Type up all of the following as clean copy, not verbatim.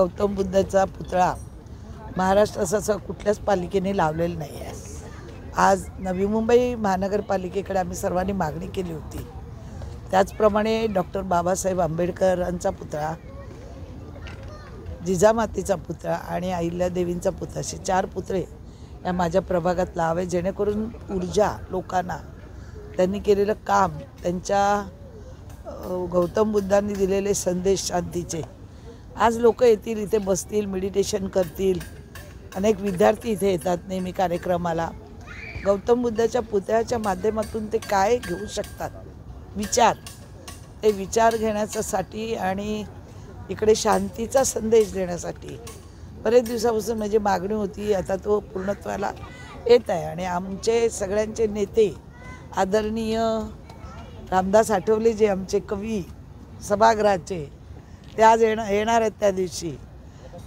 गौतम बुद्धाचा पुतळा महाराष्ट्रात असं कुठल्याच पालिकेने लावलेला नाही आहे। आज नवी मुंबई महानगरपालिकेकडे आम्ही सर्वांनी मागणी केली होती। त्याचप्रमाणे डॉक्टर बाबासाहेब आंबेडकरांचा पुतळा, जिजामातेचा पुतळा आणि अहिल्यादेवींचा पुतळा असे 4 पुतळे या माझ्या प्रभागात लावावे, जेणेकरून ऊर्जा लोकांना त्यांनी केलेलं काम, त्यांच्या गौतम बुद्धांनी दिलेले संदेश शांतीचे आज लोक येतील, इथे बसतील, मेडिटेशन करतील। अनेक विद्यार्थी इथे येतात नेहमी कार्यक्रमाला। गौतम बुद्धाच्या पुतळ्याच्या माध्यमातून ते काय घेऊ शकतात विचार, ते विचार घेण्यासाठी आणि इकडे शांतीचा संदेश देण्यासाठी बरेच दिवसापासून माझी मागणी होती। आता तो पूर्णत्वाला येत आहे आणि आमचे सगळ्यांचे नेते आदरणीय रामदास आठवले जे आमचे कवी सभागृहाचे, ते आज येणार आहेत त्या दिवशी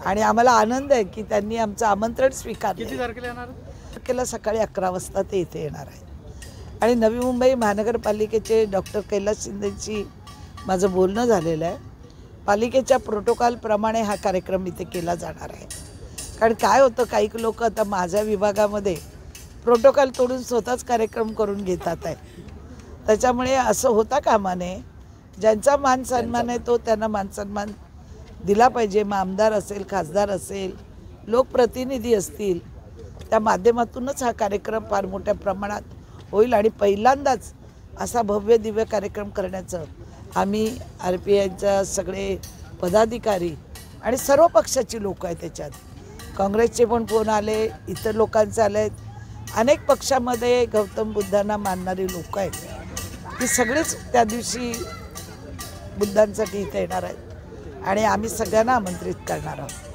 आणि आम्हाला आनंद आहे की त्यांनी आमचं आमंत्रण स्वीकारलं। किती तारखेला येणार? तारखेला सकाळी 11 वाजता ते इथे येणार आहेत आणि नवी मुंबई महानगरपालिकेचे डॉक्टर कैलास शिंदेची माझं बोलणं झालेलं आहे। पालिकेच्या प्रोटोकॉलप्रमाणे हा कार्यक्रम इथे केला जाणार आहे। कारण काय होतं, काही लोक आता माझ्या विभागामध्ये प्रोटोकॉल तोडून स्वतःच कार्यक्रम करून घेतात आहे। त्याच्यामुळे असं होता कामा नये। ज्यांचा मान सन्मान आहे तो त्यांना मान सन्मान दिला पाहिजे। मग आमदार असेल, खासदार असेल, लोकप्रतिनिधी असतील, त्या माध्यमातूनच हा कार्यक्रम फार मोठ्या प्रमाणात होईल आणि पहिल्यांदाच असा भव्य दिव्य कार्यक्रम करण्याचं आम्ही RPIचा सगळे पदाधिकारी आणि सर्व पक्षाची लोक आहेत, त्याच्यात काँग्रेसचे पण फोन आले, इतर लोकांचे आले आहेत। अनेक पक्षामध्ये गौतम बुद्धांना मानणारी लोक आहेत, ती सगळीच त्या दिवशी बुद्धांसाठी इथे येणार आहेत आणि आम्ही सगळ्यांना आमंत्रित करणार आहोत।